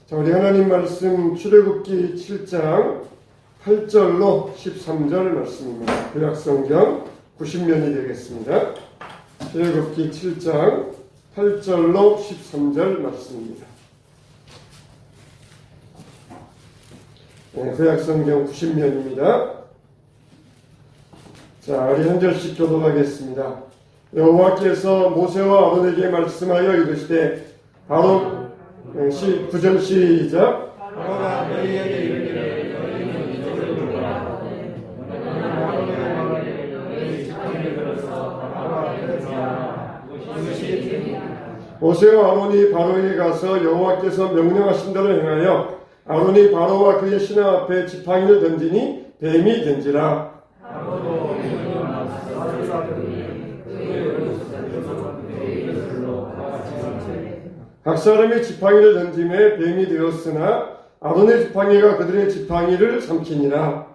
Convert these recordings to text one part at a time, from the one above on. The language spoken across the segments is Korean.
자, 우리 하나님 말씀 출애굽기 7장 8절로 13절 말씀입니다. 구약성경 90면이 되겠습니다. 출애굽기 7장 8절로 13절 말씀입니다. 네, 구약성경 90면입니다. 자, 우리 한 절씩 교독하겠습니다. 여호와께서 모세와 아론에게 말씀하여 이르시되 바로 9절 시작. 아론아 너희에게 이르기를 너희는 이적을 보라. 너희 지팡이를 들어서 바로 앞에 서라. 이것이 모세와 아론이 바로에게 가서 여호와께서 명령하신 대로 행하여 아론이 바로와 그의 신하 앞에 지팡이를 던지니 뱀이 된지라. 각 사람이 지팡이를 던짐에 뱀이 되었으나 아론의 지팡이가 그들의 지팡이를 삼키니라.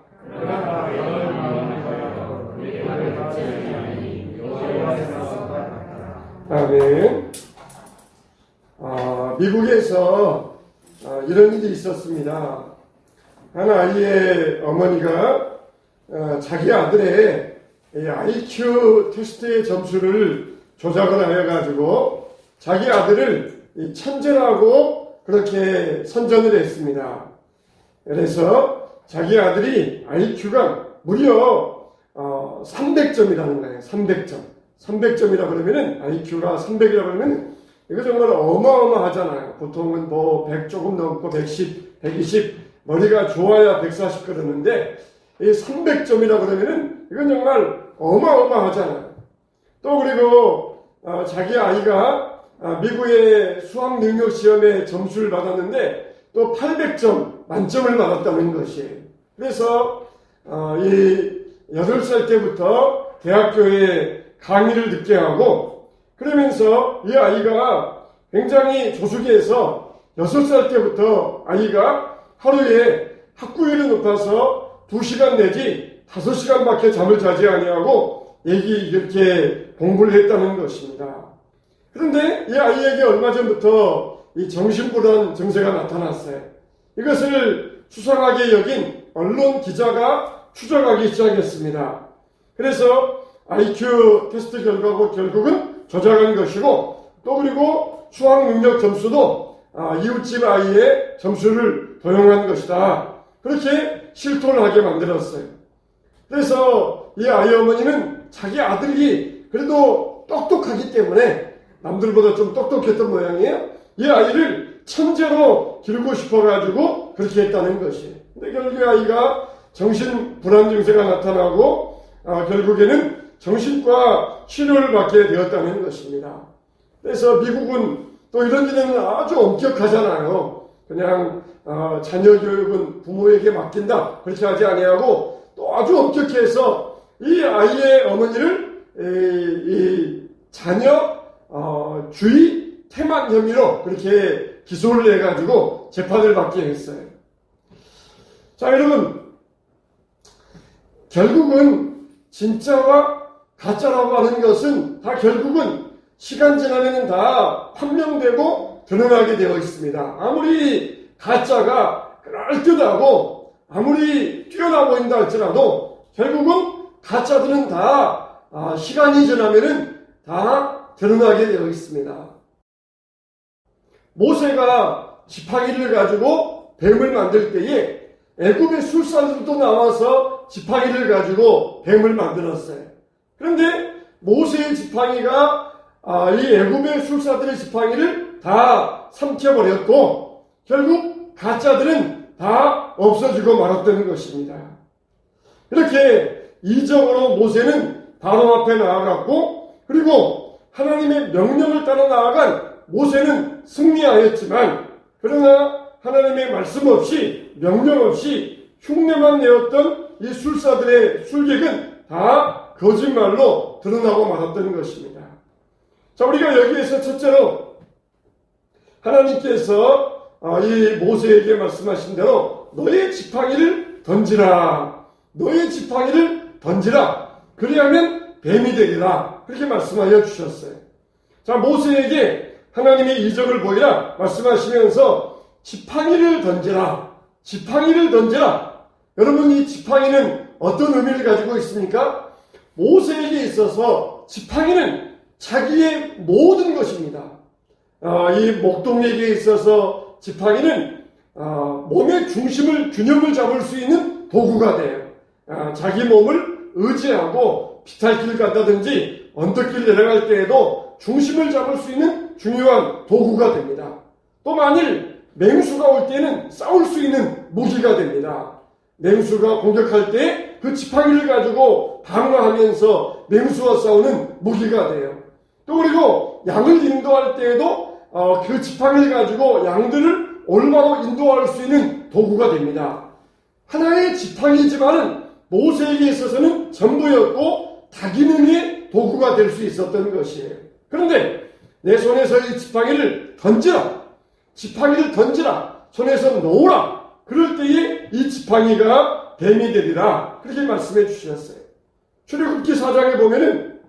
아멘. 미국에서 이런 일이 있었습니다. 한 아이의 어머니가 자기 아들의 IQ 테스트의 점수를 조작을 하여가지고 자기 아들을 천재라고 그렇게 선전을 했습니다. 그래서 자기 아들이 IQ가 무려 300점이라는 거예요. 300점. 300점이라 그러면은 IQ가 300이라 그러면 이거 정말 어마어마하잖아요. 보통은 뭐 100 조금 넘고 110, 120 머리가 좋아야 140 그러는데 이 300점이라 그러면은 이건 정말 어마어마하잖아요. 또 그리고 자기 아이가 미국의 수학 능력 시험에 점수를 받았는데 또 800점 만점을 받았다는 것이에요. 그래서 이 8살 때부터 대학교에 강의를 듣게 하고 그러면서 이 아이가 굉장히 조숙해서 6살 때부터 아이가 하루에 학구율이 높아서 2시간 내지 5시간밖에 잠을 자지 아니하고 이렇게 공부를 했다는 것입니다. 그런데 이 아이에게 얼마 전부터 이 정신불안 증세가 나타났어요. 이것을 수상하게 여긴 언론 기자가 추적하기 시작했습니다. 그래서 IQ 테스트 결과고 결국은 조작한 것이고 또 그리고 수학 능력 점수도 이웃집 아이의 점수를 도용한 것이다. 그렇게 실토를 하게 만들었어요. 그래서 이 아이 어머니는 자기 아들이 그래도 똑똑하기 때문에 남들보다 좀 똑똑했던 모양이에요. 이 아이를 천재로 기르고 싶어가지고 그렇게 했다는 것이에요. 근데 결국에 아이가 정신불안 증세가 나타나고 결국에는 정신과 치료를 받게 되었다는 것입니다. 그래서 미국은 또 이런 일에는 아주 엄격하잖아요. 그냥 자녀 교육은 부모에게 맡긴다 그렇게 하지 아니하고 또 아주 엄격해서 이 아이의 어머니를 이 자녀 주의 태만 혐의로 그렇게 기소를 해가지고 재판을 받게 했어요. 자, 여러분, 결국은 진짜와 가짜라고 하는 것은 다 결국은 시간 지나면 다 판명되고 드러나게 되어 있습니다. 아무리 가짜가 그럴듯하고 아무리 뛰어나 보인다 할지라도 결국은 가짜들은 다 시간이 지나면은 다 드러나게 되어 있습니다. 모세가 지팡이를 가지고 뱀을 만들 때에 애굽의 술사들도 나와서 지팡이를 가지고 뱀을 만들었어요. 그런데 모세의 지팡이가 이 애굽의 술사들의 지팡이를 다 삼켜버렸고 결국 가짜들은 다 없어지고 말았다는 것입니다. 이렇게 이적으로 모세는 바로 앞에 나아갔고 그리고 하나님의 명령을 따라 나아간 모세는 승리하였지만 그러나 하나님의 말씀 없이 명령 없이 흉내만 내었던 이 술사들의 술객은 다 거짓말로 드러나고 말았던 것입니다. 자, 우리가 여기에서 첫째로 하나님께서 이 모세에게 말씀하신 대로 너의 지팡이를 던지라. 너의 지팡이를 던지라. 그리하면 뱀이 되리라. 그렇게 말씀하여 주셨어요. 자, 모세에게 하나님의 이적을 보이라 말씀하시면서 지팡이를 던지라. 지팡이를 던지라. 여러분, 이 지팡이는 어떤 의미를 가지고 있습니까? 모세에게 있어서 지팡이는 자기의 모든 것입니다. 이 목동에게 있어서 지팡이는 몸의 중심을, 균형을 잡을 수 있는 도구가 돼요. 자기 몸을 의지하고 비탈길 간다든지 언덕길 내려갈 때에도 중심을 잡을 수 있는 중요한 도구가 됩니다. 또 만일 맹수가 올 때는 싸울 수 있는 무기가 됩니다. 맹수가 공격할 때 그 지팡이를 가지고 방어하면서 맹수와 싸우는 무기가 돼요. 또 그리고 양을 인도할 때에도 그 지팡이를 가지고 양들을 올바로 인도할 수 있는 도구가 됩니다. 하나의 지팡이지만은 모세에게 있어서는 전부였고 다기능의 도구가 될 수 있었던 것이에요. 그런데 내 손에서 이 지팡이를 던지라. 지팡이를 던지라. 손에서 놓으라. 그럴 때에 이 지팡이가 뱀이 되리라. 그렇게 말씀해 주셨어요. 출애굽기 4장에 보면은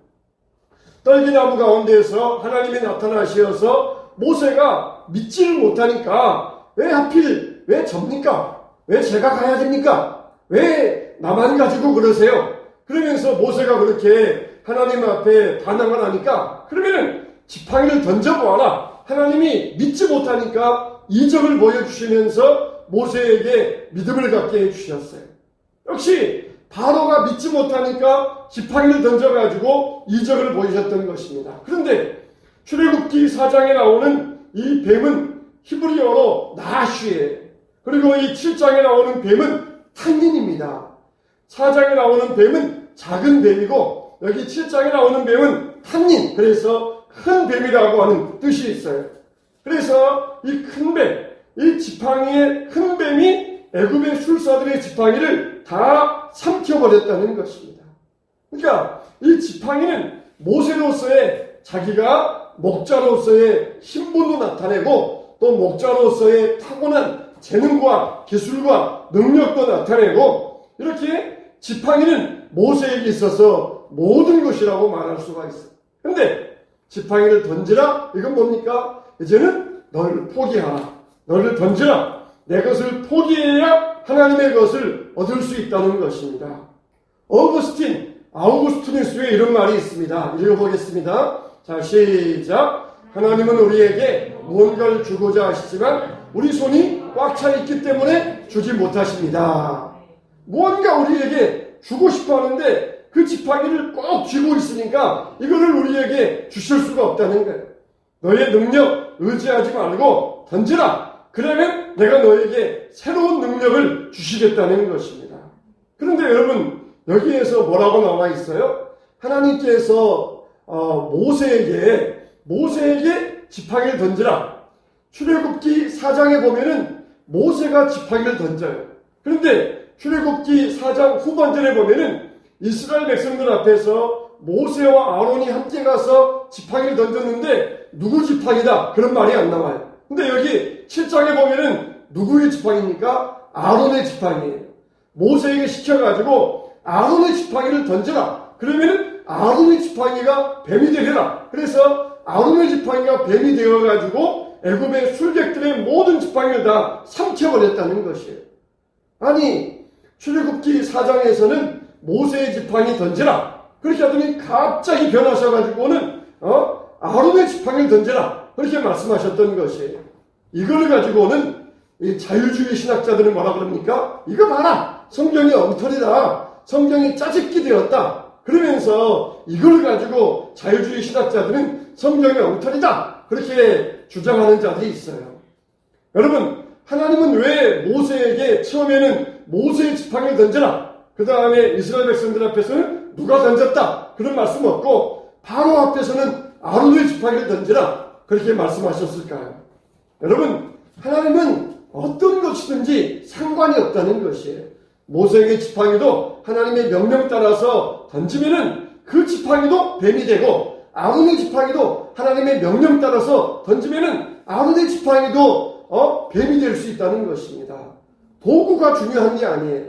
떨기나무 가운데에서 하나님이 나타나셔서 모세가 믿지를 못하니까 왜 접니까? 왜 제가 가야 됩니까? 왜 나만 가지고 그러세요? 그러면서 모세가 그렇게 하나님 앞에 반항을 하니까 그러면은 지팡이를 던져보아라. 하나님이 믿지 못하니까 이적을 보여주시면서 모세에게 믿음을 갖게 해주셨어요. 역시 바로가 믿지 못하니까 지팡이를 던져가지고 이적을 보이셨던 것입니다. 그런데 출애굽기 4장에 나오는 이 뱀은 히브리어로 나슈예요. 그리고 이 7장에 나오는 뱀은 탄닌입니다. 4장에 나오는 뱀은 작은 뱀이고 여기 7장에 나오는 뱀은 탄닌, 그래서 큰 뱀이라고 하는 뜻이 있어요. 그래서 이 큰 뱀, 이 지팡이의 큰 뱀이 애굽의 술사들의 지팡이를 다 삼켜버렸다는 것입니다. 그러니까 이 지팡이는 모세로서의 자기가 목자로서의 신분도 나타내고 또 목자로서의 타고난 재능과 기술과 능력도 나타내고 이렇게 지팡이는 모세에게 있어서 모든 것이라고 말할 수가 있어요. 그런데 지팡이를 던지라? 이건 뭡니까? 이제는 너를 포기하라. 너를 던지라. 내 것을 포기해야 하나님의 것을 얻을 수 있다는 것입니다. 아우구스티누스의 이런 말이 있습니다. 읽어보겠습니다. 자, 시작. 하나님은 우리에게 무언가를 주고자 하시지만 우리 손이 꽉 차 있기 때문에 주지 못하십니다. 무언가 우리에게 주고 싶어 하는데 그 지팡이를 꼭 쥐고 있으니까 이거를 우리에게 주실 수가 없다는 거예요. 너의 능력 의지하지 말고 던지라. 그러면 내가 너에게 새로운 능력을 주시겠다는 것입니다. 그런데 여러분, 여기에서 뭐라고 나와 있어요? 하나님께서 모세에게 지팡이를 던지라. 출애굽기 4장에 보면은 모세가 지팡이를 던져요. 그런데 출애굽기 4장 후반절에 보면은 이스라엘 백성들 앞에서 모세와 아론이 함께 가서 지팡이를 던졌는데 누구 지팡이다? 그런 말이 안 나와요. 근데 여기 7장에 보면은 누구의 지팡이입니까? 아론의 지팡이에요. 모세에게 시켜가지고 아론의 지팡이를 던져라. 그러면은 아론의 지팡이가 뱀이 되리라. 그래서 아론의 지팡이가 뱀이 되어가지고 애굽의 술객들의 모든 지팡이를 다 삼켜버렸다는 것이에요. 아니, 출애굽기 4장에서는 모세의 지팡이 던지라. 그렇게 하더니 갑자기 변하셔가지고는 아론의 지팡이를 던지라. 그렇게 말씀하셨던 것이에요. 이걸 가지고는 이 자유주의 신학자들은 뭐라 그럽니까? 이거 봐라! 성경이 엉터리다. 성경이 짜집기 되었다. 그러면서 이걸 가지고 자유주의 신학자들은 성경이 엉터리다. 그렇게 주장하는 자들이 있어요. 여러분, 하나님은 왜 모세에게 처음에는 모세의 지팡이를 던져라. 그 다음에 이스라엘 백성들 앞에서는 누가 던졌다. 그런 말씀 없고 바로 앞에서는 아론의 지팡이를 던지라. 그렇게 말씀하셨을까요? 여러분, 하나님은 어떤 것이든지 상관이 없다는 것이에요. 모세에게 지팡이도 하나님의 명령 따라서 던지면은 그 지팡이도 뱀이 되고 아론의 지팡이도 하나님의 명령 따라서 던지면은 아론의 지팡이도 뱀이 될 수 있다는 것입니다. 도구가 중요한 게 아니에요.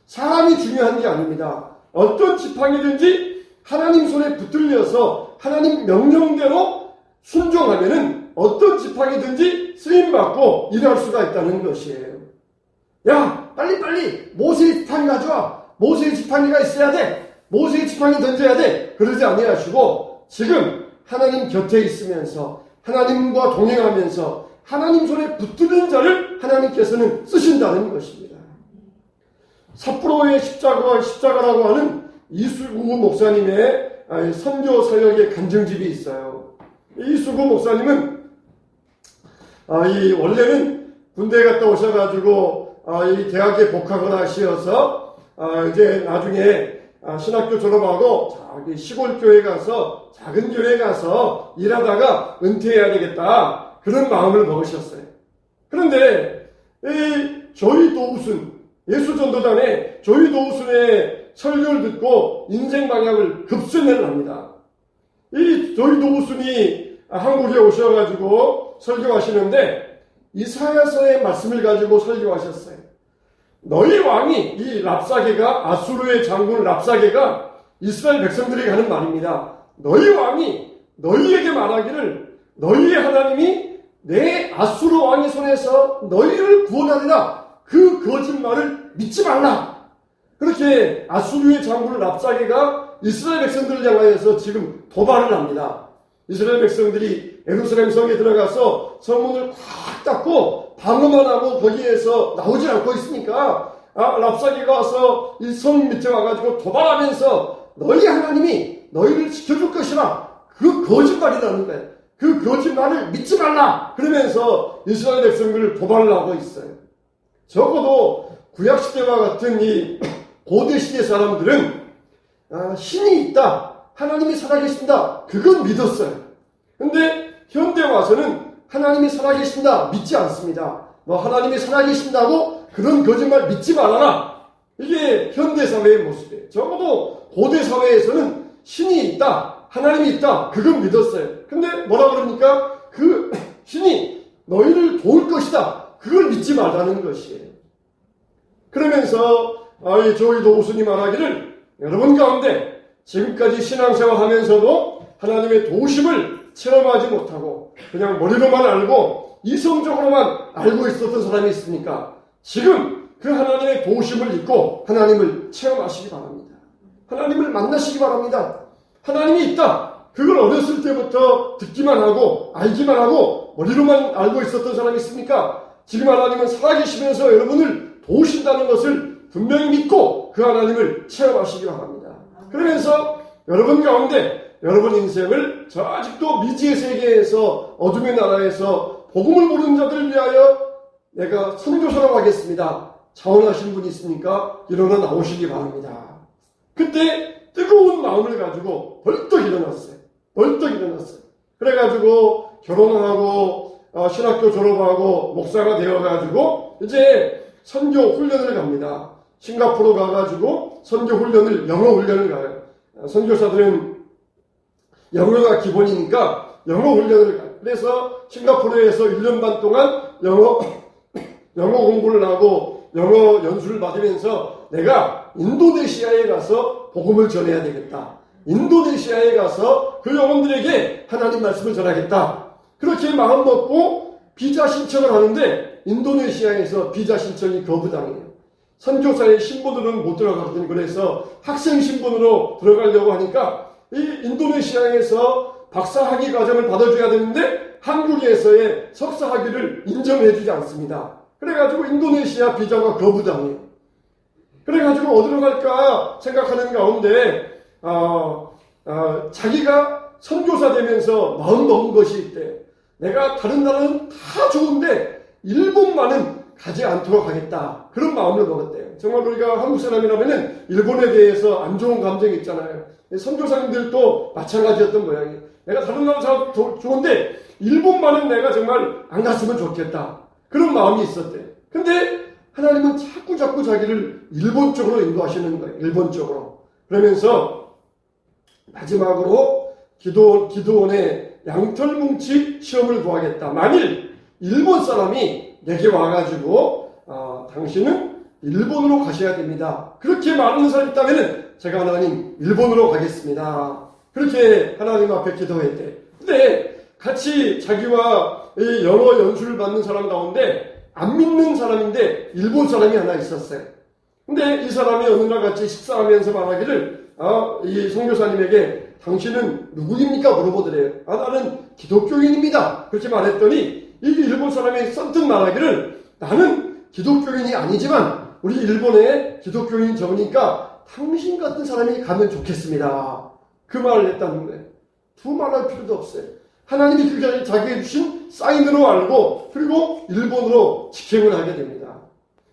사람이 중요한 게 아닙니다. 어떤 지팡이든지 하나님 손에 붙들려서 하나님 명령대로 순종하면은 어떤 지팡이든지 쓰임받고 일할 수가 있다는 것이에요. 야, 빨리빨리 모세의 지팡이 가져와. 모세의 지팡이가 있어야 돼. 모세의 지팡이 던져야 돼. 그러지 아니하시고 지금 하나님 곁에 있으면서 하나님과 동행하면서 하나님 손에 붙드는 자를 하나님께서는 쓰신다는 것입니다. 삿포로의 십자가라고 하는 이수구 목사님의 선교 사역의 간증집이 있어요. 이수구 목사님은 원래는 군대에 갔다 오셔가지고 이 대학에 복학을 하시어서 이제 나중에 신학교 졸업하고 저기 시골 교회 가서 작은 교회 가서 일하다가 은퇴해야 되겠다 그런 마음을 먹으셨어요. 그런데 이 조이 도우슨 예수전도단의 조이 도우슨의 설교를 듣고 인생 방향을 급선회를 합니다. 이 조이 도우슨이 한국에 오셔가지고 설교하시는데 이사야서의 말씀을 가지고 설교하셨어요. 너희 왕이 이 랍사게가 아수르의 장군 랍사게가 이스라엘 백성들에게 하는 말입니다. 너희 왕이 너희에게 말하기를 너희의 하나님이 내 아수르 왕의 손에서 너희를 구원하리라. 그 거짓말을 믿지 말라. 그렇게 아수르의 장군 랍사게가 이스라엘 백성들을 향하여서 지금 도발을 합니다. 이스라엘 백성들이 예루살렘 성에 들어가서 성문을 꽉 닫고 방어만 하고 거기에서 나오지 않고 있으니까 랍사게가 와서 이 성 밑에 와가지고 도발하면서 너희 하나님이 너희를 지켜줄 것이라. 그 거짓말이라는 거예요. 그 거짓말을 믿지 말라. 그러면서 이스라엘 백성들을 도발을 하고 있어요. 적어도 구약시대와 같은 이 고대시대 사람들은 신이 있다. 하나님이 살아계신다. 그건 믿었어요. 근데 현대 와서는 하나님이 살아계신다. 믿지 않습니다. 너 하나님이 살아계신다고 그런 거짓말 믿지 말아라. 이게 현대사회의 모습이에요. 적어도 고대사회에서는 신이 있다. 하나님이 있다. 그건 믿었어요. 근데 뭐라 그러니까 그 신이 너희를 도울 것이다. 그걸 믿지 말라는 것이에요. 그러면서 이 조이 도우슨이 말하기를 여러분 가운데 지금까지 신앙생활 하면서도 하나님의 도우심을 체험하지 못하고 그냥 머리로만 알고 이성적으로만 알고 있었던 사람이 있습니까? 지금 그 하나님의 도우심을 잊고 하나님을 체험하시기 바랍니다. 하나님을 만나시기 바랍니다. 하나님이 있다. 그걸 어렸을 때부터 듣기만 하고 알기만 하고 머리로만 알고 있었던 사람이 있습니까? 지금 하나님은 살아계시면서 여러분을 도우신다는 것을 분명히 믿고 그 하나님을 체험하시기 바랍니다. 그러면서 여러분 가운데 여러분 인생을 저 아직도 미지의 세계에서 어둠의 나라에서 복음을 모르는 자들을 위하여 내가 선교사라고 하겠습니다. 자원하신 분이 있습니까? 일어나 나오시기 바랍니다. 그때 뜨거운 마음을 가지고 벌떡 일어났어요. 그래가지고 결혼을 하고 신학교 졸업하고 목사가 되어가지고 이제 선교 훈련을 갑니다. 싱가포르 가가지고 선교 훈련을 영어 훈련을 가요. 선교사들은 영어가 기본이니까 영어 훈련을 가요. 그래서 싱가포르에서 1년 반 동안 영어 공부를 하고 영어 연수를 받으면서 내가 인도네시아에 가서 복음을 전해야 되겠다. 인도네시아에 가서 그 영혼들에게 하나님 말씀을 전하겠다. 그렇게 마음 먹고 비자 신청을 하는데 인도네시아에서 비자 신청이 거부당해요. 선교사의 신분으로는 못 들어가거든요. 그래서 학생 신분으로 들어가려고 하니까 이 인도네시아에서 박사학위 과정을 받아줘야 되는데 한국에서의 석사학위를 인정해주지 않습니다. 그래가지고 인도네시아 비자가 거부당해요. 그래가지고 어디로 갈까 생각하는 가운데 자기가 선교사 되면서 마음 먹은 것이 있대. 내가 다른 나라는 다 좋은데 일본만은 가지 않도록 하겠다. 그런 마음을 먹었대요. 정말 우리가 한국 사람이라면은 일본에 대해서 안 좋은 감정이 있잖아요. 선교사님들도 마찬가지였던 모양이에요. 내가 다른 나라 다 좋은데 일본만은 내가 정말 안 갔으면 좋겠다. 그런 마음이 있었대요. 근데 하나님은 자꾸 자기를 일본 쪽으로 인도하시는 거예요. 일본 쪽으로. 그러면서 마지막으로 기도원의 양털뭉치 시험을 구하겠다. 만일 일본 사람이 내게 와가지고 당신은 일본으로 가셔야 됩니다. 그렇게 말하는 사람이 있다면 제가 하나님 일본으로 가겠습니다. 그렇게 하나님 앞에 기도했대. 근데 같이 자기와 이 영어 연수를 받는 사람 가운데 안 믿는 사람인데 일본 사람이 하나 있었어요. 근데 이 사람이 어느 날 같이 식사하면서 말하기를 이 선교사님에게 당신은 누구입니까? 물어보더래요. 나는 기독교인입니다. 그렇게 말했더니 이 일본 사람이 선뜻 말하기를 나는 기독교인이 아니지만 우리 일본에 기독교인 적으니까 당신 같은 사람이 가면 좋겠습니다. 그 말을 했다는 거예요. 두 말할 필요도 없어요. 하나님이 그 자기에게 주신 사인으로 알고 그리고 일본으로 직행을 하게 됩니다.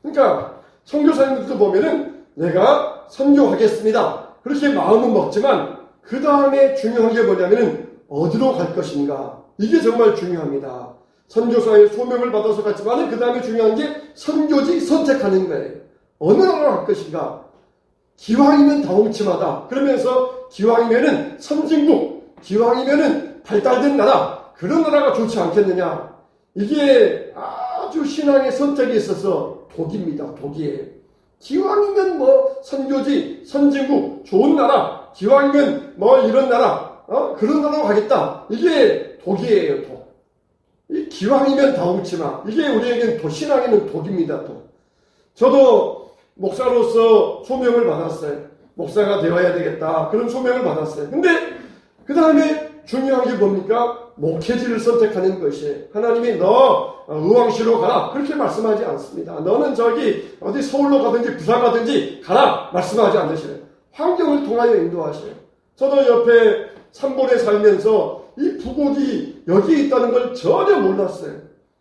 그러니까 선교사님들도 보면은 내가 선교하겠습니다. 그렇게 마음은 먹지만 그 다음에 중요한 게 뭐냐면은 어디로 갈 것인가. 이게 정말 중요합니다. 선교사의 소명을 받아서 갔지만 그 다음에 중요한 게 선교지 선택하는 거예요. 어느 나라로 갈 것인가. 기왕이면 다홍치마다. 그러면서 기왕이면은 선진국, 기왕이면은 발달된 나라, 그런 나라가 좋지 않겠느냐. 이게 아주 신앙의 선택에 있어서 독입니다. 독이에요. 기왕이면 선교지, 선진국, 좋은 나라, 기왕이면 이런 나라, 그런 나라로 가겠다. 이게 독이에요, 독. 이 기왕이면 다홍치마. 이게 우리에겐 신앙에는 독입니다, 독. 저도 목사로서 소명을 받았어요. 목사가 되어야 되겠다. 그런 소명을 받았어요. 근데 그 다음에 중요한 게 뭡니까? 목회지를 선택하는 것이에요. 하나님이 너 의왕시로 가라. 그렇게 말씀하지 않습니다. 너는 저기 어디 서울로 가든지 부산 가든지 가라. 말씀하지 않으시래요. 환경을 통하여 인도하셔요. 저도 옆에 삼본에 살면서 이 부곡이 여기에 있다는 걸 전혀 몰랐어요.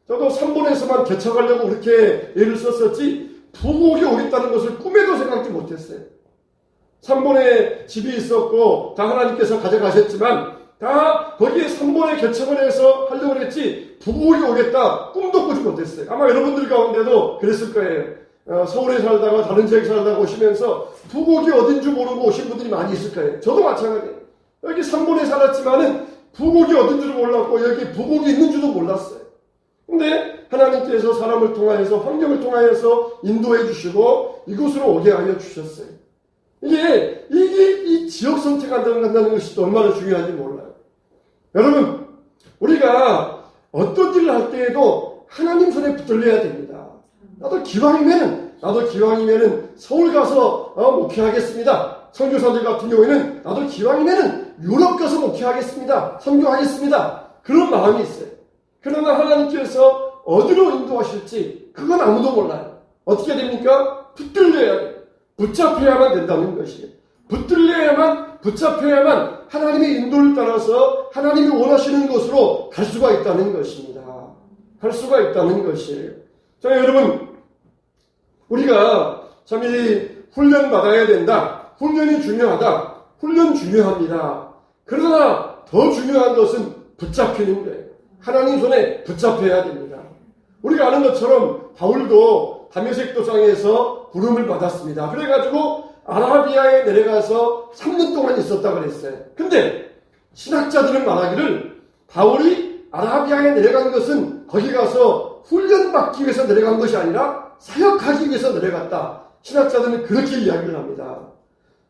저도 삼본에서만 개척하려고 그렇게 애를 썼었지 부곡이 오겠다는 것을 꿈에도 생각지 못했어요. 삼본에 집이 있었고 다 하나님께서 가져가셨지만 다 거기에 삼본에 개척을 해서 하려고 했지 부곡이 오겠다 꿈도 꾸지 못했어요. 아마 여러분들 가운데도 그랬을 거예요. 서울에 살다가 다른 지역에 살다가 오시면서 부곡이 어딘 줄 모르고 오신 분들이 많이 있을 거예요. 저도 마찬가지예요. 여기 삼본에 살았지만은 부곡이 어딘 줄 몰랐고 여기 부곡이 있는 줄도 몰랐어요. 근데 하나님께서 사람을 통하여서 환경을 통하여서 인도해 주시고 이곳으로 오게 하여 주셨어요. 이게 이 지역 선택한다는 것이 또 얼마나 중요한지 몰라요. 여러분, 우리가 어떤 일을 할 때에도 하나님 손에 붙들려야 됩니다. 나도 기왕이면은 서울 가서 목회하겠습니다. 선교사들 같은 경우에는 나도 기왕이면은 유럽 가서 목회하겠습니다. 선교하겠습니다. 그런 마음이 있어요. 그러나 하나님께서 어디로 인도하실지 그건 아무도 몰라요. 어떻게 됩니까? 붙들려야 돼요. 붙잡혀야만 된다는 것이에요. 붙잡혀야만 하나님의 인도를 따라서 하나님이 원하시는 곳으로 갈 수가 있다는 것입니다. 갈 수가 있다는 것이에요. 자, 여러분, 우리가 참 이 훈련 받아야 된다. 훈련이 중요하다. 훈련 중요합니다. 그러나 더 중요한 것은 붙잡히는 거예요. 하나님 손에 붙잡혀야 됩니다. 우리가 아는 것처럼 바울도 다메섹 도상에서 부름을 받았습니다. 그래가지고 아라비아에 내려가서 3년 동안 있었다 그랬어요. 근데 신학자들은 말하기를 바울이 아라비아에 내려간 것은 거기 가서 훈련받기 위해서 내려간 것이 아니라 사역하기 위해서 내려갔다. 신학자들은 그렇게 이야기를 합니다.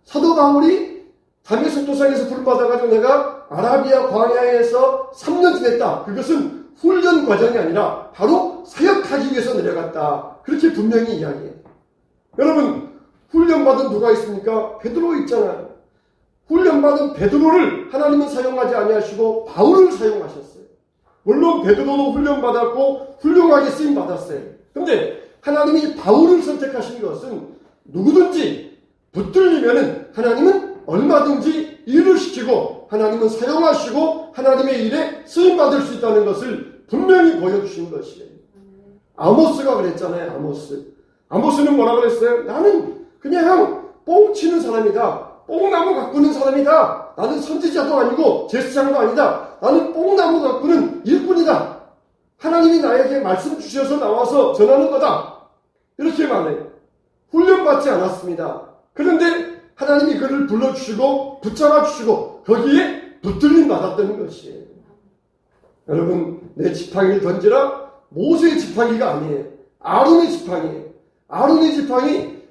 사도 바울이 다메섹 도상에서 부름받아가지고 내가 아라비아 광야에서 3년 지냈다. 그것은 훈련 과정이 아니라 바로 사역하기 위해서 내려갔다. 그렇게 분명히 이야기해요. 여러분, 훈련받은 누가 있습니까? 베드로 있잖아요. 훈련받은 베드로를 하나님은 사용하지 아니하시고 바울을 사용하셨어요. 물론 베드로도 훈련받았고 훌륭하게 쓰임받았어요. 근데 하나님이 바울을 선택하신 것은 누구든지 붙들리면은 하나님은 얼마든지 일을 시키고 하나님은 사용하시고 하나님의 일에 쓰임받을 수 있다는 것을 분명히 보여주신 것이에요. 아모스가 그랬잖아요. 아모스는 뭐라 그랬어요? 나는 그냥 뽕 치는 사람이다. 뽕나무 가꾸는 사람이다. 나는 선지자도 아니고 제사장도 아니다. 나는 뽕나무 가꾸는 일꾼이다. 하나님이 나에게 말씀 주셔서 나와서 전하는 거다. 이렇게 말해요. 훈련받지 않았습니다. 그런데 하나님이 그를 불러주시고 붙잡아 주시고 거기에 붙들림 받았다는 것이에요. 여러분, 내 지팡이를 던지라. 모세의 지팡이가 아니에요. 아론의 지팡이에요. 아론의 지팡이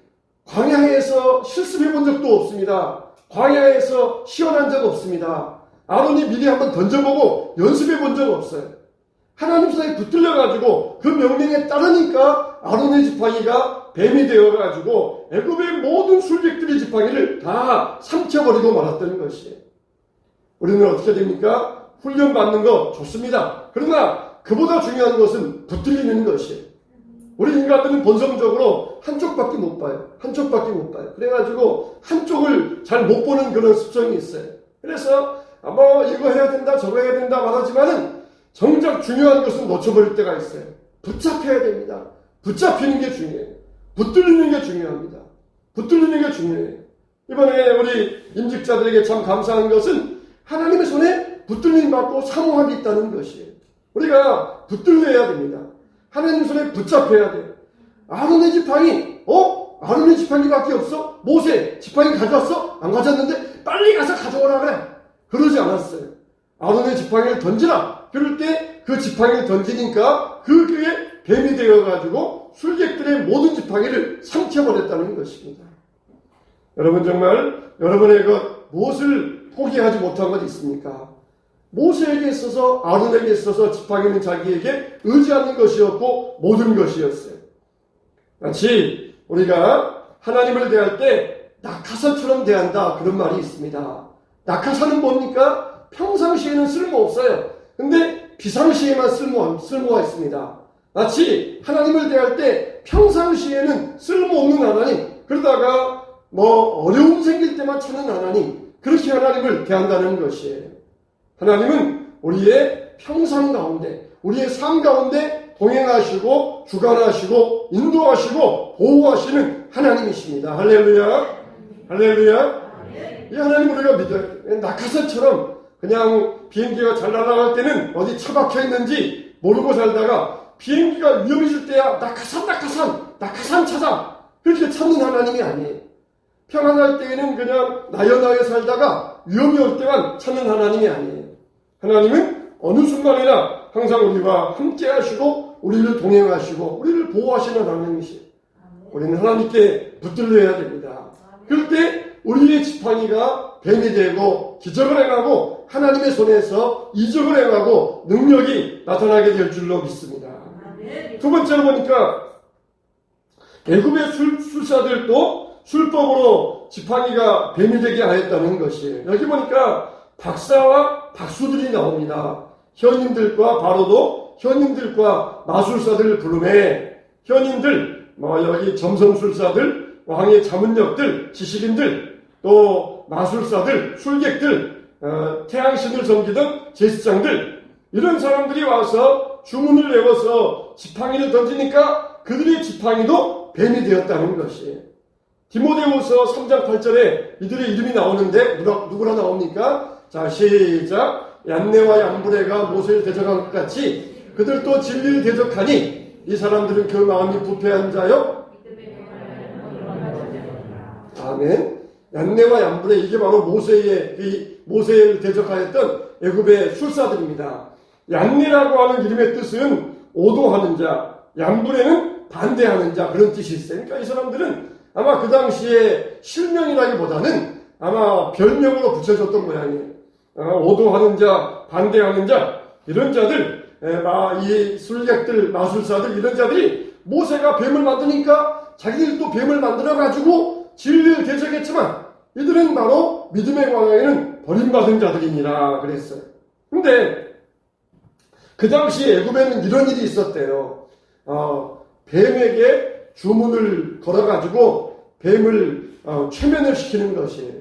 광야에서 실습해 본 적도 없습니다. 광야에서 시연한 적 없습니다. 아론이 미리 한번 던져보고 연습해 본 적 없어요. 하나님 손에 붙들려가지고 그 명령에 따르니까 아론의 지팡이가 뱀이 되어가지고 애굽의 모든 술객들의 지팡이를 다 삼켜버리고 말았던 것이에요. 우리는 어떻게 됩니까? 훈련 받는 거 좋습니다. 그러나 그보다 중요한 것은 붙들리는 것이에요. 우리 인간들은 본성적으로 한쪽밖에 못 봐요. 한쪽밖에 못 봐요. 그래가지고 한쪽을 잘 못 보는 그런 습성이 있어요. 그래서 뭐 이거 해야 된다 저거 해야 된다 말하지만은 정작 중요한 것은 놓쳐버릴 때가 있어요. 붙잡혀야 됩니다. 붙잡히는 게 중요해요. 붙들리는 게 중요합니다. 붙들리는 게 중요해요. 이번에 우리 임직자들에게 참 감사한 것은 하나님의 손에 붙들림 받고 사모함이 있다는 것이에요. 우리가 붙들려야 됩니다. 하나님 손에 붙잡혀야 돼요. 아론의 지팡이, 아론의 지팡이밖에 없어? 모세 지팡이 가져왔어? 안 가져왔는데 빨리 가서 가져오라 그래. 그러지 않았어요. 아론의 지팡이를 던지라. 그럴 때 그 지팡이를 던지니까 그게 뱀이 되어가지고 술객들의 모든 지팡이를 삼켜버렸다는 것입니다. 여러분 정말 여러분의 무엇을 포기하지 못한 것 있습니까? 모세에게 있어서 아론에게 있어서 지팡이는 자기에게 의지하는 것이었고 모든 것이었어요. 마치 우리가 하나님을 대할 때 낙하산처럼 대한다 그런 말이 있습니다. 낙하산은 뭡니까? 평상시에는 쓸모없어요. 근데 비상시에만 쓸모가 있습니다. 마치 하나님을 대할 때 평상시에는 쓸모없는 하나님, 그러다가 어려움 생길 때만 찾는 하나님, 그렇게 하나님을 대한다는 것이에요. 하나님은 우리의 평상 가운데, 우리의 삶 가운데 동행하시고 주관하시고 인도하시고 보호하시는 하나님이십니다. 할렐루야. 할렐루야. 이 하나님 우리가 믿어요. 낙하산처럼 그냥 비행기가 잘 날아갈 때는 어디 처박혀 있는지 모르고 살다가 비행기가 위험해질 때야 낙하산 찾아. 그렇게 찾는 하나님이 아니에요. 평안할 때에는 그냥 나연하게 살다가 위험이 올 때만 찾는 하나님이 아니에요. 하나님은 어느 순간이나 항상 우리와 함께 하시고 우리를 동행하시고 우리를 보호하시는 하나님이시에요. 우리는 하나님께 붙들려야 됩니다. 그럴 때 우리의 지팡이가 뱀이 되고 기적을 행하고 하나님의 손에서 이적을 행하고 능력이 나타나게 될 줄로 믿습니다. 두 번째로 보니까 애굽의 술사들도 술법으로 지팡이가 뱀이 되게 하였다는 것이에요. 여기 보니까 박사와 박수들이 나옵니다. 현인들과 바로도 현인들과 마술사들을 부르매 현인들, 여기 점성술사들, 왕의 자문력들, 지식인들, 또 마술사들, 술객들, 태양신을 섬기던 제사장들, 이런 사람들이 와서 주문을 외워서 지팡이를 던지니까 그들의 지팡이도 뱀이 되었다는 것이에요. 디모데후서 3장 8절에 이들의 이름이 나오는데 누구라 나옵니까? 자, 시작. 얀네와 얀브레가 모세를 대적한 것 같이 그들도 진리를 대적하니 이 사람들은 그 마음이 부패한 자요. 아멘. 얀네와 얀브레, 이게 바로 모세를 대적하였던 애굽의 술사들입니다. 얀네라고 하는 이름의 뜻은 오도하는 자, 얀브레는 반대하는 자, 그런 뜻이 있어요. 그러니까 이 사람들은 아마 그 당시에 실명이라기보다는 아마 별명으로 붙여줬던 모양이에요. 오도하는 자, 반대하는 자, 이런 자들, 이 술객들, 마술사들, 이런 자들이 모세가 뱀을 만드니까 자기들도 뱀을 만들어가지고 진리를 대적했지만 이들은 바로 믿음의 광야에는 버림받은 자들이니라 그랬어요. 근데 그 당시 애굽에는 이런 일이 있었대요. 뱀에게 주문을 걸어가지고 뱀을 최면을 시키는 것이에요.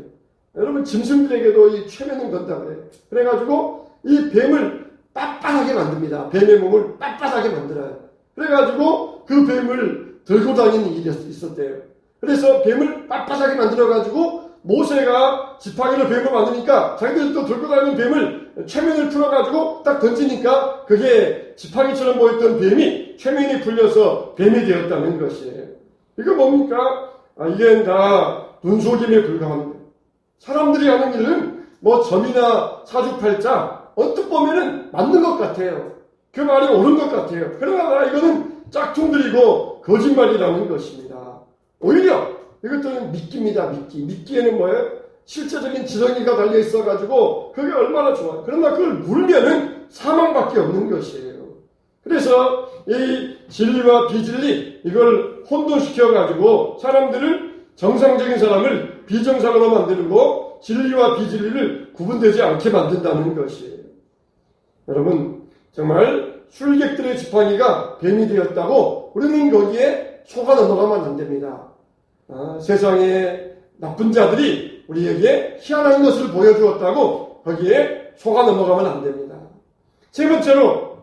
여러분 짐승들에게도 이 최면을 건다 그래요. 그래가지고 이 뱀을 빳빳하게 만듭니다. 뱀의 몸을 빳빳하게 만들어요. 그래가지고 그 뱀을 들고 다니는 일이 있었대요. 그래서 뱀을 빳빳하게 만들어가지고 모세가 지팡이로 뱀을 만드니까 자기들도 들고 다니는 뱀을 최면을 풀어가지고 딱 던지니까 그게 지팡이처럼 보였던 뱀이 최면이 풀려서 뱀이 되었다는 것이에요. 이거 뭡니까? 이게 다 눈속임에 불과한 거예요. 사람들이 하는 일은 점이나 사주팔자 언뜻 보면은 맞는 것 같아요. 그 말이 옳은 것 같아요. 그러나 이거는 짝퉁들이고 거짓말이라는 것입니다. 오히려 이것들은 미끼입니다. 미끼. 미끼에는 뭐예요? 실제적인 지렁이가 달려 있어가지고 그게 얼마나 좋아요. 그러나 그걸 물면은 사망밖에 없는 것이에요. 그래서 이 진리와 비진리 이걸 혼돈시켜가지고 사람들을 정상적인 사람을 비정상으로 만들고 진리와 비진리를 구분되지 않게 만든다는 것이에요. 여러분 정말 술객들의 지팡이가 뱀이 되었다고 우리는 거기에 속아 넘어가면 안 됩니다. 세상의 나쁜 자들이 우리에게 희한한 것을 보여주었다고 거기에 속아 넘어가면 안 됩니다. 세 번째로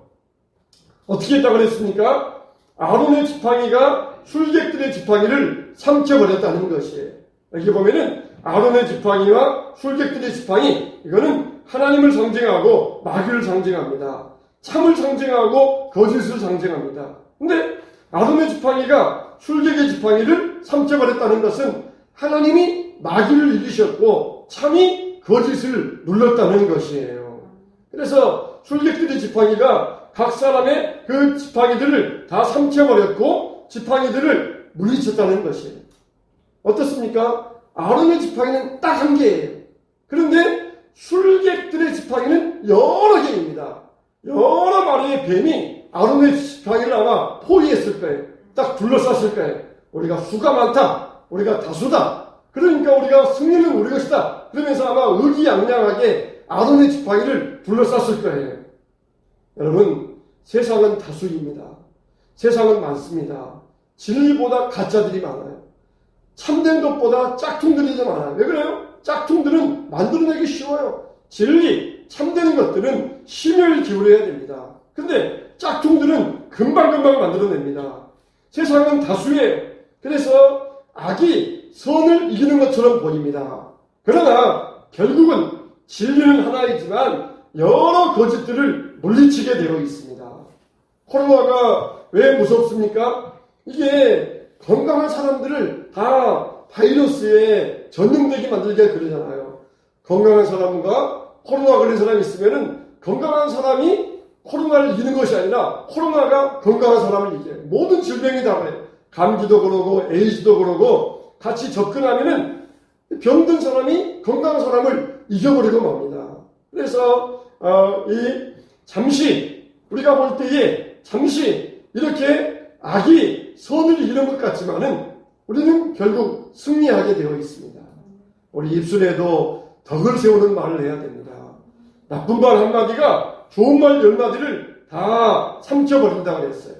어떻게 했다고 그랬습니까? 아론의 지팡이가 술객들의 지팡이를 삼켜버렸다는 것이에요. 여기 보면은 아론의 지팡이와 술객들의 지팡이 이거는 하나님을 상징하고 마귀를 상징합니다. 참을 상징하고 거짓을 상징합니다. 근데 아론의 지팡이가 술객의 지팡이를 삼켜버렸다는 것은 하나님이 마귀를 이기셨고 참이 거짓을 눌렀다는 것이에요. 그래서 술객들의 지팡이가 각 사람의 그 지팡이들을 다 삼켜버렸고 지팡이들을 물리쳤다는 것이에요. 어떻습니까? 아론의 지팡이는 딱 한 개예요. 그런데 술객들의 지팡이는 여러 개입니다. 여러 마리의 뱀이 아론의 지팡이를 아마 포위했을 거예요. 딱 둘러쌌을 거예요. 우리가 수가 많다. 우리가 다수다. 그러니까 우리가 승리는 우리 것이다. 그러면서 아마 의기양양하게 아론의 지팡이를 둘러쌌을 거예요. 여러분 세상은 다수입니다. 세상은 많습니다. 진리보다 가짜들이 많아요. 참된 것보다 짝퉁들이 더 많아요. 왜 그래요? 짝퉁들은 만들어내기 쉬워요. 진리, 참된 것들은 힘을 기울여야 됩니다. 근데 짝퉁들은 금방금방 만들어냅니다. 세상은 다수예요. 그래서 악이 선을 이기는 것처럼 보입니다. 그러나 결국은 진리는 하나이지만 여러 거짓들을 물리치게 되어 있습니다. 코로나가 왜 무섭습니까? 이게 건강한 사람들을 다 바이러스에 전염되게 만들게 그러잖아요. 건강한 사람과 코로나 걸린 사람이 있으면은 건강한 사람이 코로나를 이기는 것이 아니라 코로나가 건강한 사람을 이겨요. 모든 질병이 다 그래요. 감기도 그러고 에이즈도 그러고 같이 접근하면은 병든 사람이 건강한 사람을 이겨버리고 맙니다. 그래서 잠시 우리가 볼 때에 잠시 이렇게 악이 선을 이기는 것 같지만은 우리는 결국 승리하게 되어 있습니다. 우리 입술에도 덕을 세우는 말을 해야 됩니다. 나쁜 말 한마디가 좋은 말 10마디를 다 삼켜버린다고 그랬어요.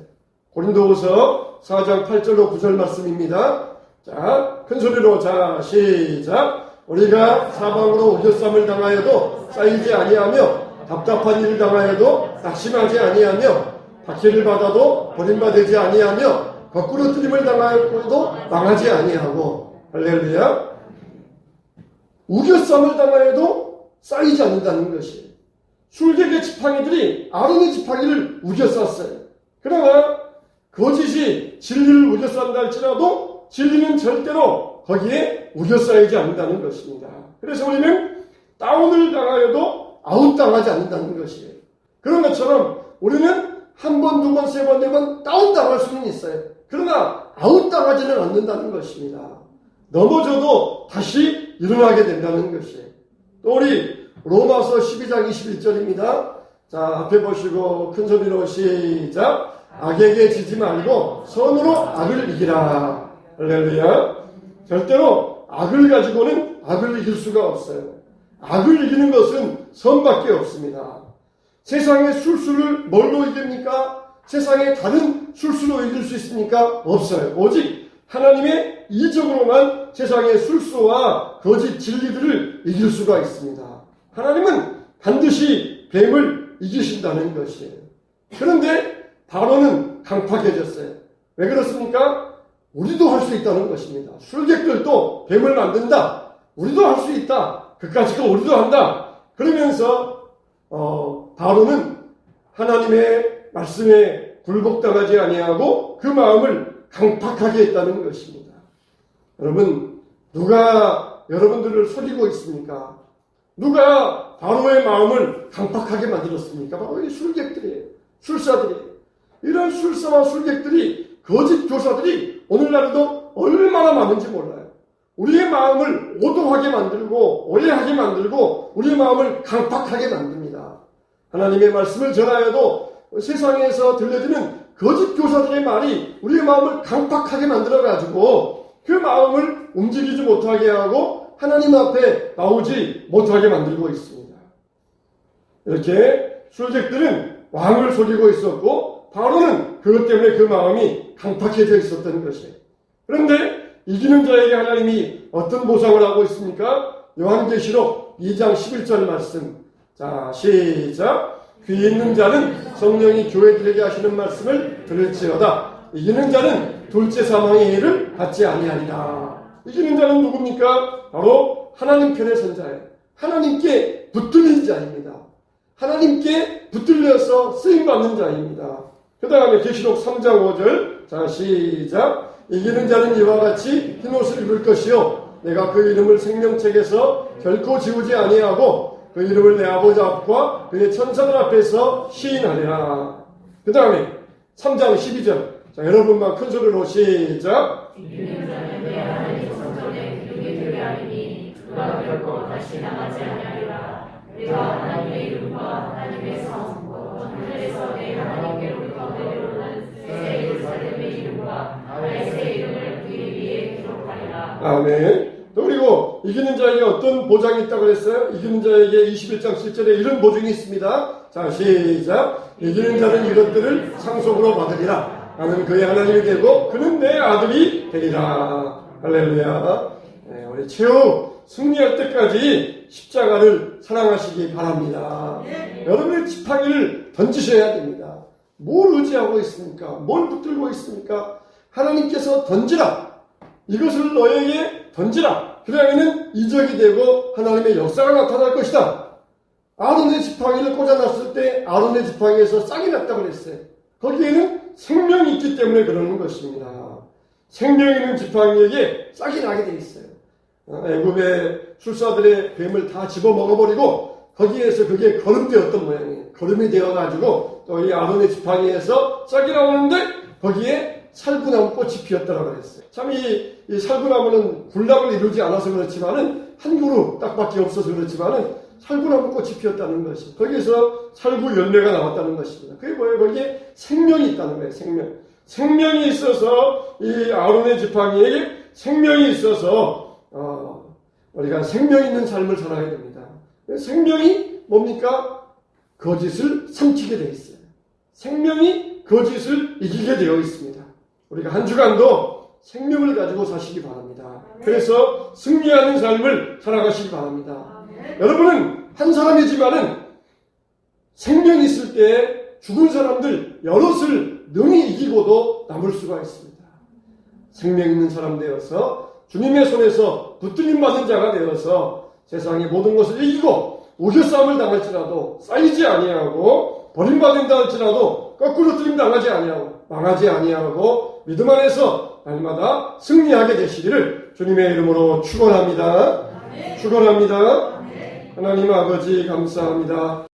고린도후서 4장 8절로 9절 말씀입니다. 자, 큰 소리로 자 시작. 우리가 사방으로 우겨쌈을 당하여도 쌓이지 아니하며 답답한 일을 당하여도 낙심하지 아니하며 박해를 받아도 버림받지 아니하며 거꾸로 뜨림을 당하여도 망하지 아니하고 할렐루야. 우겨쌈을 당하여도 쌓이지 않는다는 것이에요. 술객의 지팡이들이 아론의 지팡이를 우겨쌌어요. 그러나 거짓이 진리를 우겨싼다 할지라도 진리는 절대로 거기에 우겨싸이지 않는다는 것입니다. 그래서 우리는 다운을 당하여도 아웃당하지 않는다는 것이에요. 그런 것처럼 우리는 한 번, 두 번, 세 번, 네 번 다운당할 수는 있어요. 그러나 아웃당하지는 않는다는 것입니다. 넘어져도 다시 일어나게 된다는 것이에요. 또 우리 로마서 12장 21절입니다. 자, 앞에 보시고 큰 소리로 시작. 악에게 지지 말고 선으로 악을 이기라. 할렐루야. 절대로 악을 가지고는 악을 이길 수가 없어요. 악을 이기는 것은 선밖에 없습니다. 세상의 술수를 뭘로 이깁니까? 세상의 다른 술수로 이길 수 있습니까? 없어요. 오직 하나님의 이적으로만 세상의 술수와 거짓 진리들을 이길 수가 있습니다. 하나님은 반드시 뱀을 이기신다는 것이에요. 그런데 바로는 강팍해졌어요. 왜 그렇습니까? 우리도 할 수 있다는 것입니다. 술객들도 뱀을 만든다. 우리도 할 수 있다. 그까짓 거 우리도 한다. 그러면서 바로는 하나님의 말씀에 굴복당하지 아니하고 그 마음을 강팍하게 했다는 것입니다. 여러분, 누가 여러분들을 속이고 있습니까? 누가 바로의 마음을 강팍하게 만들었습니까? 바로 이 술객들이에요. 술사들이에요. 이런 술사와 술객들이, 거짓 교사들이 오늘날에도 얼마나 많은지 몰라요. 우리의 마음을 오도하게 만들고 오해하게 만들고 우리의 마음을 강팍하게 만듭니다. 하나님의 말씀을 전하여도 세상에서 들려지는 거짓 교사들의 말이 우리의 마음을 강팍하게 만들어가지고 그 마음을 움직이지 못하게 하고 하나님 앞에 나오지 못하게 만들고 있습니다. 이렇게 술객들은 왕을 속이고 있었고 바로는 그것 때문에 그 마음이 강팍해져 있었던 것이에요. 그런데 이기는 자에게 하나님이 어떤 보상을 하고 있습니까? 요한계시록 2장 11절 말씀. 자, 시작. 귀 있는 자는 성령이 교회들에게 하시는 말씀을 들을지어다. 이기는 자는 둘째 사망의 해를 받지 아니하리라. 이기는 자는 누굽니까? 바로 하나님 편에 선 자예요. 하나님께 붙들린 자입니다. 하나님께 붙들려서 쓰임받는 자입니다. 그 다음에 계시록 3장 5절. 자, 시작. 이기는 자는 이와 같이 흰옷을 입을 것이요 내가 그 이름을 생명책에서 결코 지우지 아니하고 그 이름을 내 아버지 앞과 그의 천사들 앞에서 시인하리라. 그 다음에 3장 12절. 자, 여러분만 큰 소리로 시작. 이기는 자는 내 하나님 성전에 기둥이 되게 하리니 그가 결코 다시 나가지 아니하리라. 내가 하나님의 이름과 하나님의 성 하늘에서 내 하나님께로부터 내려오는 새 예루살렘의 이름과 나의 새 이름을 그 위에 기록하리라. 아멘. 또 그리고 이기는 자에게 어떤 보장이 있다고 그랬어요? 이기는 자에게 21장 7절에 이런 보증이 있습니다. 자, 시작. 이기는 자는 이것들을 상속으로 받으리라. 나는 그의 하나님이 되고 그는 내 아들이 되리라. 할렐루야. 네, 우리 최후 승리할 때까지 십자가를 사랑하시기 바랍니다. 여러분의 지팡이를 던지셔야 됩니다. 뭘 의지하고 있습니까? 뭘 붙들고 있습니까? 하나님께서 던지라. 이것을 너에게 던지라. 그러면은 이적이 되고 하나님의 역사가 나타날 것이다. 아론의 지팡이를 꽂아놨을 때 아론의 지팡이에서 싹이 났다고 그랬어요. 거기에는 생명이 있기 때문에 그러는 것입니다. 생명 있는 지팡이에게 싹이 나게 돼 있어요. 애굽의 술사들의 뱀을 다 집어먹어버리고 거기에서 그게 거름되었던 모양이에요. 거름이 되어가지고 또 이 아론의 지팡이에서 싹이 나오는데 거기에 살구나무 꽃이 피었다고 그랬어요. 참 이 살구나무는 군락을 이루지 않아서 그렇지만은 한 그루 딱밖에 없어서 그렇지만은 살구나무 꽃이 피었다는 것이 거기에서 살구 열매가 나왔다는 것입니다. 그게 뭐예요? 거기에 생명이 있다는 거예요. 생명이 있어서 이 아론의 지팡이에게 생명이 있어서 우리가 생명 있는 삶을 살아야 됩니다. 생명이 뭡니까? 거짓을 삼키게 되어 있어요. 생명이 거짓을 이기게 되어 있습니다. 우리가 한 주간도 생명을 가지고 사시기 바랍니다. 그래서 승리하는 삶을 살아가시기 바랍니다. 여러분은 한 사람이지만은 생명이 있을 때 죽은 사람들 여럿을 능히 이기고도 남을 수가 있습니다. 생명 있는 사람 되어서 주님의 손에서 붙들림 받은 자가 되어서 세상의 모든 것을 이기고 우겨싸움을 당할지라도 쌓이지 아니하고 버림받는다 할지라도 거꾸로 뜨림 당하지 아니하고 망하지 아니하고 믿음 안에서 날마다 승리하게 되시기를 주님의 이름으로 축원합니다. 축원합니다. 하나님 아버지 감사합니다.